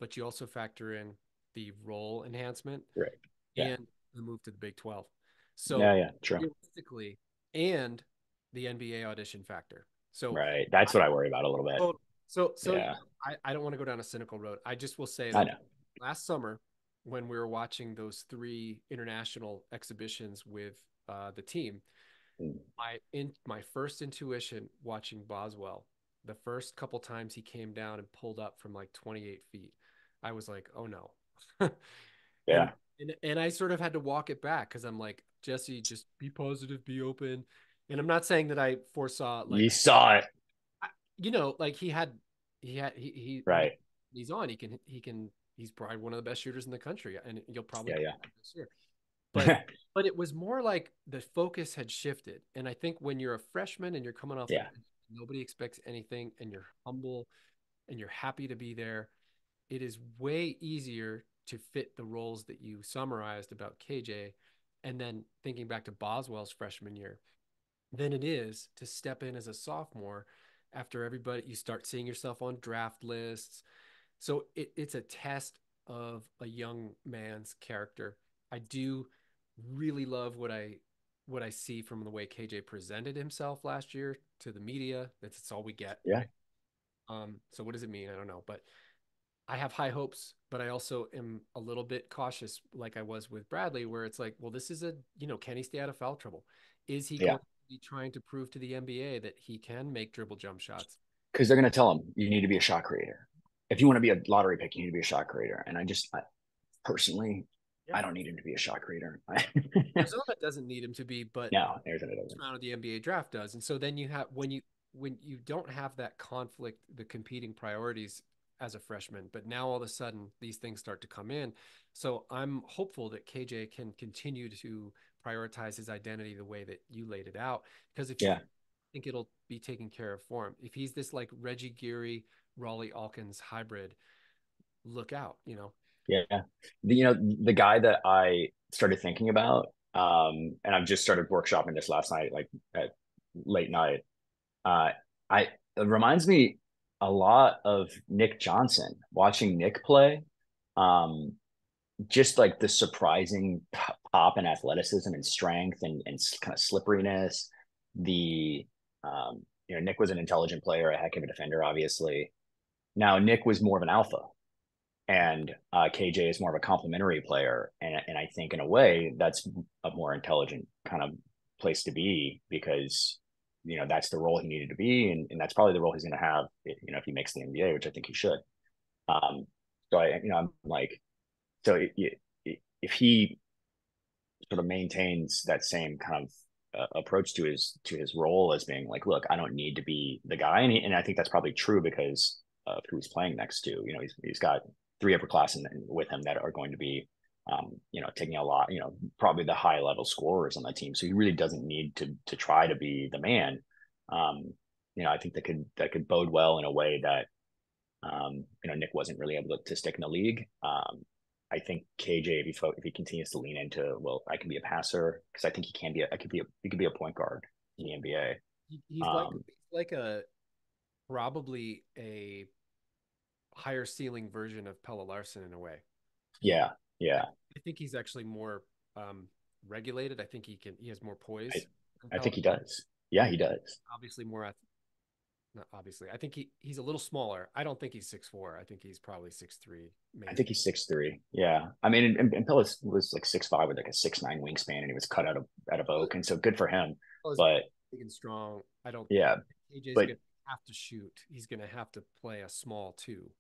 But you also factor in the role enhancement, Right. Yeah. and the move to the Big 12. So Yeah. True. realistically, and the NBA audition factor. So Right. That's what I worry about a little bit. so Yeah. I don't want to go down a cynical road. I just will say I that know. last summer, when we were watching those 3 international exhibitions with the team, my first intuition watching Boswell, the first couple times he came down and pulled up from like 28 feet, I was like, oh no. and Yeah. and I sort of had to walk it back, because I'm like, Jesse, just be positive, be open. And I'm not saying that I foresaw You like, saw it, like he when right? he's on, he's probably one of the best shooters in the country, and you'll probably Yeah, this year. But yeah, it was more like the focus had shifted, and I think when you're a freshman and you're coming off the yeah, bench, nobody expects anything, and you're humble and you're happy to be there. It is way easier to fit the roles that you summarized about KJ, and then thinking back to Boswell's freshman year, than it is to step in as a sophomore after everybody you start seeing yourself on draft lists. So it's a test of a young man's character. I do really love what I see from the way KJ presented himself last year to the media. That's all we get, yeah, right? So what does it mean? I don't know, but I have high hopes, but I also am a little bit cautious, like I was with Bradley, where it's like, well, this is can he stay out of foul trouble? Is he yeah. going to be trying to prove to the NBA that he can make dribble jump shots? Because they're going to tell him you need to be a shot creator. If you want to be a lottery pick, you need to be a shot creator. And personally, Yeah. I don't need him to be a shot creator. Arizona doesn't need him to be, but No, Arizona first doesn't. round of the NBA draft does. And so then you have when you don't have that conflict, the competing priorities as a freshman, but now all of a sudden these things start to come in. So I'm hopeful that KJ can continue to prioritize his identity the way that you laid it out. Because if he, Yeah, I think it'll be taken care of for him. If he's this like Reggie Geary, Raleigh Alkins hybrid, look out, yeah. The guy that I started thinking about, and I've just started workshopping this last night, like at late night. Uh, it reminds me a lot of Nick Johnson. Watching Nick play, um, just like the surprising pop and athleticism and strength and kind of slipperiness. The Nick was an intelligent player, a heck of a defender, obviously. Now Nick was more of an alpha, and KJ is more of a complementary player, and I think in a way that's a more intelligent kind of place to be because that's the role he needed to be, and that's probably the role he's going to have, if he makes the NBA, which I think he should. Um, so I'm like, so if he sort of maintains that same kind of approach to his role as being like, look, I don't need to be the guy, and I think that's probably true because of who he's playing next to. He's got three upperclassmen with him that are going to be, taking a lot, probably the high level scorers on the team. So he really doesn't need to try to be the man. Um, I think that could bode well in a way that Nick wasn't really able to stick in the league. I think KJ, if he continues to lean into, well, I can be a passer because I think he could be a point guard in the NBA. he's like Um, he's like a probably a higher ceiling version of Pella Larson in a way. yeah, I, yeah, I think he's actually more regulated. I think he has more I, poise than I Pella. think he does. Yeah, he does. Obviously more not obviously. I think he's a little smaller. I don't think he's 6'4". I think he's probably 6'3", I maybe. think he's 6'3". Yeah, I mean, and Pillis was like 6'5" with like a 6'9" wingspan, and he was cut out of oak, and so good for him. Well, But big and strong. I don't. yeah, AJ's but gonna have to shoot. He's gonna have to play a small two.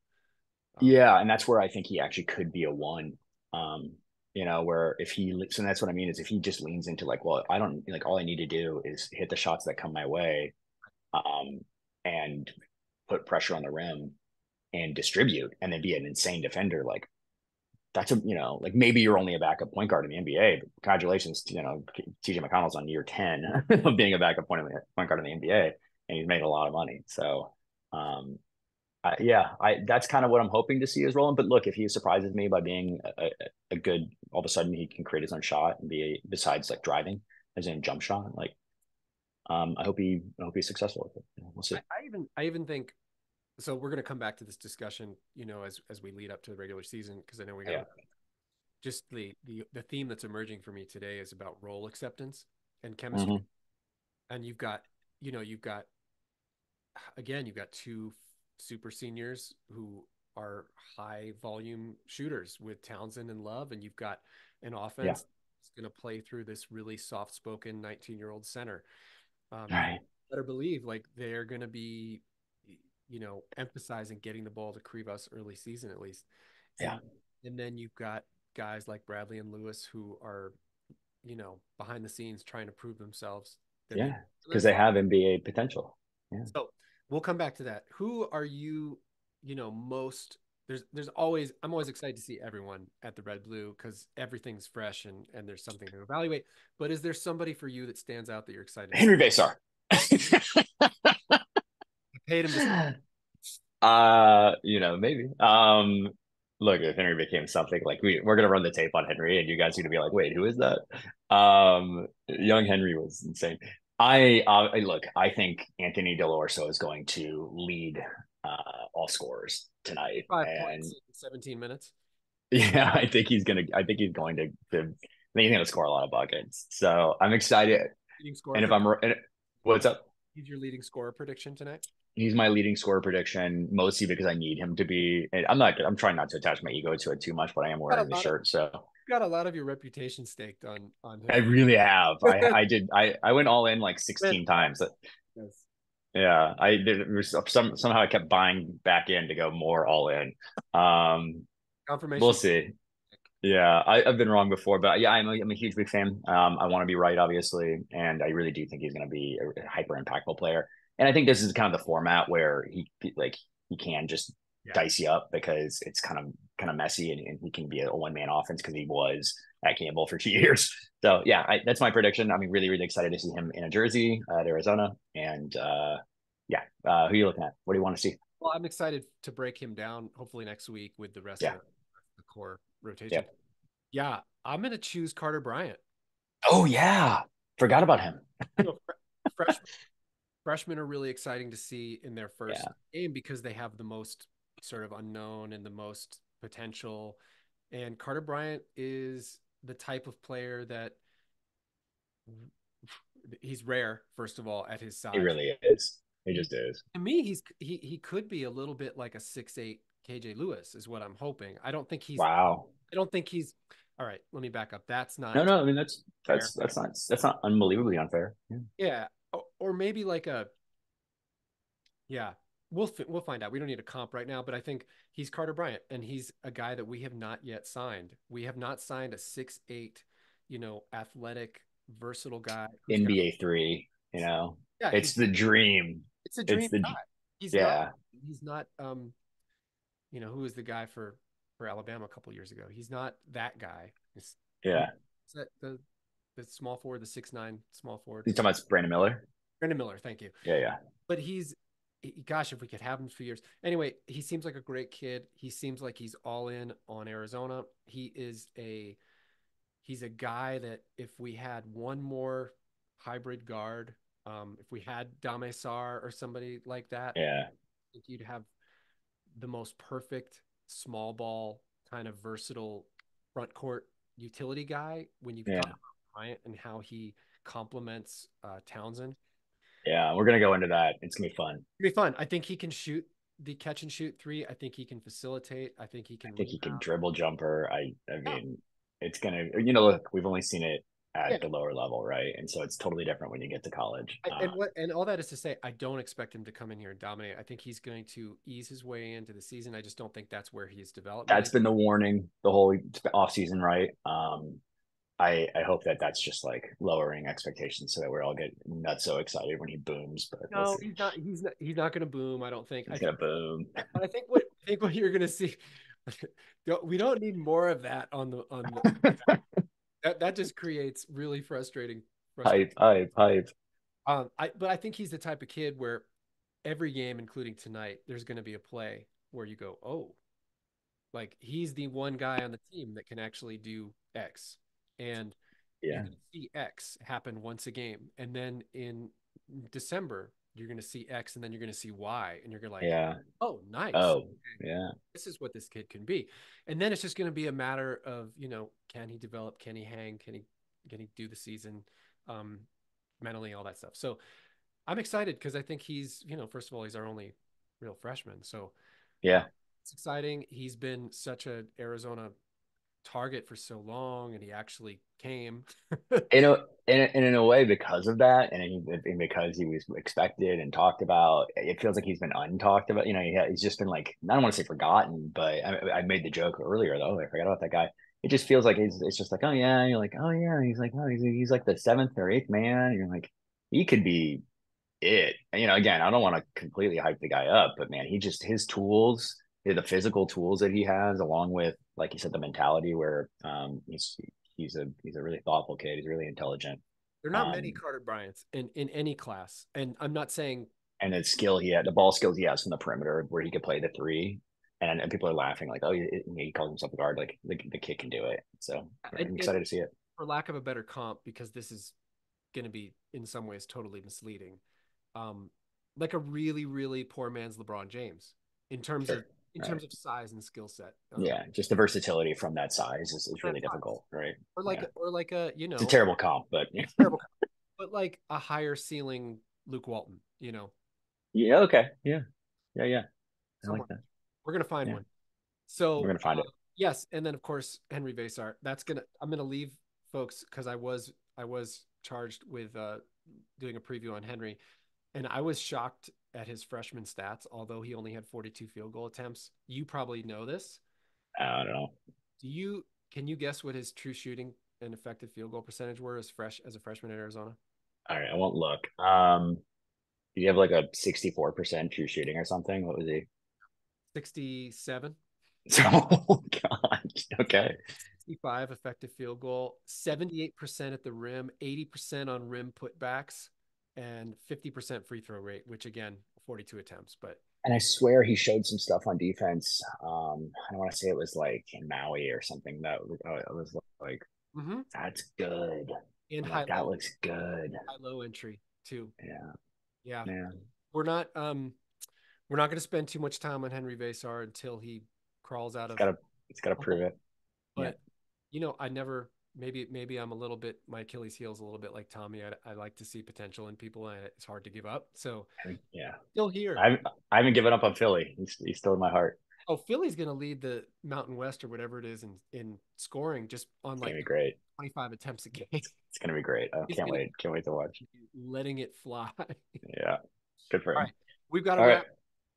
Um, yeah, and that's where I think he actually could be a one. Um, where if so that's what I mean is if he just leans into like, well, I don't like all I need to do is hit the shots that come my way, um, and put pressure on the rim and distribute and then be an insane defender. Like that's like maybe you're only a backup point guard in the NBA, but congratulations, TJ McConnell's on year 10 of being a backup point guard in the NBA, and he's made a lot of money. So, um, yeah, that's kind of what I'm hoping to see is rolling. But look, if he surprises me by being a good, all of a sudden he can create his own shot and be besides like driving as in jump shot. Like, I hope he's successful with it. We'll see. I even think so. We're gonna come back to this discussion, as we lead up to the regular season, because I know we got Yeah. just the theme that's emerging for me today is about role acceptance and chemistry. Hmm. And you've got again, you've got two super seniors who are high volume shooters with Townsend and Love, and you've got an Yeah. offense that's going to play through this really soft spoken 19-year-old center. All You right. better believe like they're going to be, emphasizing getting the ball to Krivas early season at least, Yeah. and then you've got guys like Bradley and Lewis who are, behind the scenes trying to prove themselves. They're going Yeah, to because their they fun. have NBA potential. Yeah. So we'll come back to that. Who are you, most there's always I'm always excited to see everyone at the Red Blue because everything's fresh and there's something to evaluate. But is there somebody for you that stands out that you're excited to see? Henry Basar. I paid him to say Maybe. Look, if Henry became something like we're gonna run the tape on Henry, and you guys are gonna be like, wait, who is that? Young Henry was insane. Look, I think Anthony Delorso is going to lead all scorers tonight, 5 points and in 17 minutes. yeah, I think he's going to. I think he's going to score a lot of buckets. So I'm excited. Leading scorer And if prediction. what's up? He's your leading scorer prediction tonight. He's my leading scorer prediction, mostly because I need him to be. And I'm trying not to attach my ego to it too much, but I am Got a wearing the lot of shirt, so got a lot of your reputation staked on I him. really have. I did. I went all in like Man, 16 times. yes. Yeah, I did. There was somehow I kept buying back in to go more all in. We'll Confirmation. see. Yeah, I've been wrong before, but yeah, I'm a huge big fan. I want to be right, obviously, and I really do think he's going to be a hyper impactful player. And I think this is kind of the format where he can just Yeah. dice you up because it's kind of messy, and he can be a one man offense because he was at Campbell for 2 years. So yeah, that's my prediction. I'm really really excited to see him in a jersey at Arizona, and yeah, who are you looking at? What do you want to see? Well, I'm excited to break him down hopefully next week with the rest of Yeah, the core yeah. rotation. Yeah, I'm going to choose Carter Bryant. Oh yeah, forgot about him. Freshmen freshmen are really exciting to see in their first Yeah, game because they have the most sort of unknown and the most potential. And Carter Bryant is the type of player that he's rare, first of all, at his he size. really is. He He, just is. to me, he could be a little bit like a 6'8" KJ Lewis, is what I'm hoping. Wow. I don't think he's all right. Let me back up. That's No, not no. I mean, that's fair. that's that's not unbelievably unfair. Yeah. Yeah. Or maybe like a yeah, we'll find out. We don't need a comp right now, but I think he's Carter Bryant, and he's a guy that we have not yet signed. We have not signed a 6'8", athletic, versatile guy who's gonna. NBA three. Yeah, It's the dream. it's a It's dream the guy. He's not. yeah, He's not. Who was the guy for Alabama a couple years ago? He's not that guy. Who yeah. is that the small forward, the 6'9" small forward? You talking about Brandon Miller? Brandon Miller. Thank you. Yeah, yeah, But gosh, if we could have him for years. Anyway, he seems like a great kid. He seems like he's all in on Arizona. He's a guy that if we had one more hybrid guard, if we had Dame Sar or somebody like that, yeah, I think you'd have the most perfect small ball kind of versatile front court utility guy when you talk yeah, about Bryant and how he complements Townsend. yeah. We're gonna go into that. It's gonna be fun. Be fun. I think he can shoot the catch and shoot three. I think he can facilitate. I think he I can think he can rebound. dribble jumper. I Yeah, mean, it's gonna. Look, we've only seen it yeah. at the lower level, right? And so it's totally different when you get to college. And all that is to say, I don't expect him to come in here and dominate. I think he's going to ease his way into the season. I just don't think that's where his development That's is. been the warning the whole off season, right? I hope that that's just like lowering expectations so that we're all get not so excited when he booms, but we'll No, see. he's not. He's not going to boom. I don't think. He's gonna boom. But I think what you're going to see. We don't need more of that on the that just creates really frustrating. Hype, hype, hype. But I think he's the type of kid where every game, including tonight, there's going to be a play where you go, oh, like he's the one guy on the team that can actually do X. And you're Yeah, going to see X happen once a game. And then in December, you're going to see X and then you're going to see Y. And you're going to like, yeah. oh, nice. Oh, yeah, This is what this kid can be. And then it's just going to be a matter of, can he develop? Can he hang? Can he do the season? Um, mentally, all that stuff. So I'm excited because I think he's, first of all, he's our only real freshman. So yeah. it's exciting. He's been such a Arizona target for so long, and he actually came. In a way, because of that, and because he was expected and talked about, it feels like he's been untalked about. He's just been like, I don't want to say forgotten, but I made the joke earlier though. I forgot about that guy. it just feels like it's just like, oh yeah, and you're like, oh yeah, he's like, oh, he's like the seventh or eighth man. And you're like, he could be it. And, again, I don't want to completely hype the guy up, but man, he just his tools, the physical tools that he has, along with, like you said, the mentality where he's a really thoughtful kid. He's really intelligent. There are not many Um, Carter Bryants in any class, and I'm not saying and the ball skills he has from the perimeter where he could play the three. And people are laughing like, oh, he calls himself a guard. Like the kid can do it. So I'm and excited to see it. for lack of a better comp, because this is going to be in some ways totally misleading. Um, like a really, really poor man's LeBron James in terms of Sure. Right. size and skill set. Yeah. Just the versatility from that size is That really size. difficult. Right. Like Yeah. a It's a terrible comp, but yeah. terrible, but like a higher ceiling Luke Walton. Yeah. Okay. Yeah. Yeah. Yeah. I like Somewhere that. we're gonna find Yeah. one. We're So going to find it. yes, and then of course Henry Vasar. I'm gonna leave folks because I was charged with doing a preview on Henry, and I was shocked at his freshman stats. Although he only had 42 field goal attempts, you probably know this. I don't know. Do you Can you guess what his true shooting and effective field goal percentage were as a freshman at Arizona? All right. I won't look. Did you have like a 64% true shooting or something? What was he? 67. So, oh God. Okay. 65 effective field goal, 78% at the rim, 80% on rim putbacks, and 50% free throw rate, which again, 42 attempts. But And I swear he showed some stuff on defense. I don't want to say it was like in Maui or something that it was like, mm-hmm. that's good. And I'm like, that looks good. high low entry too. Yeah. Yeah. Yeah. We're not we're not going to spend too much time on Henry Vasar until he crawls out It's of gotta it's gotta a prove hole. it. Yeah. But I never maybe I'm a little bit my Achilles heel is a little bit like Tommy. I like to see potential in people, and it's hard to give up. So Yeah. still here. I haven't given up on Philly. He's still in my heart. Oh, Philly's going to lead the Mountain West or whatever it is in scoring just on It's gonna like be great. 25 attempts a game. It's gonna be great. I He's can't going to wait. Can't wait to watch. be letting it fly. All Yeah. Good for right. him. We've got to All right. wrap.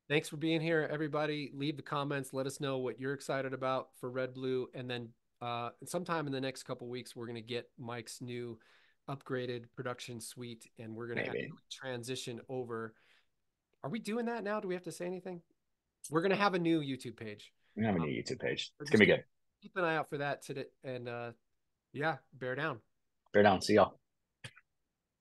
Thanks for being here, everybody. Leave the comments. Let us know what you're excited about for Red Blue. And then sometime in the next couple weeks, we're going to get Mike's new upgraded production suite, and we're going to Maybe. actually transition over. Are we doing that now? Do we have to say anything? We're going to have a new YouTube page. We have a new YouTube page. We're It's gonna just be going good. to keep an eye out for that today. And yeah, bear down. Bear down. See y'all.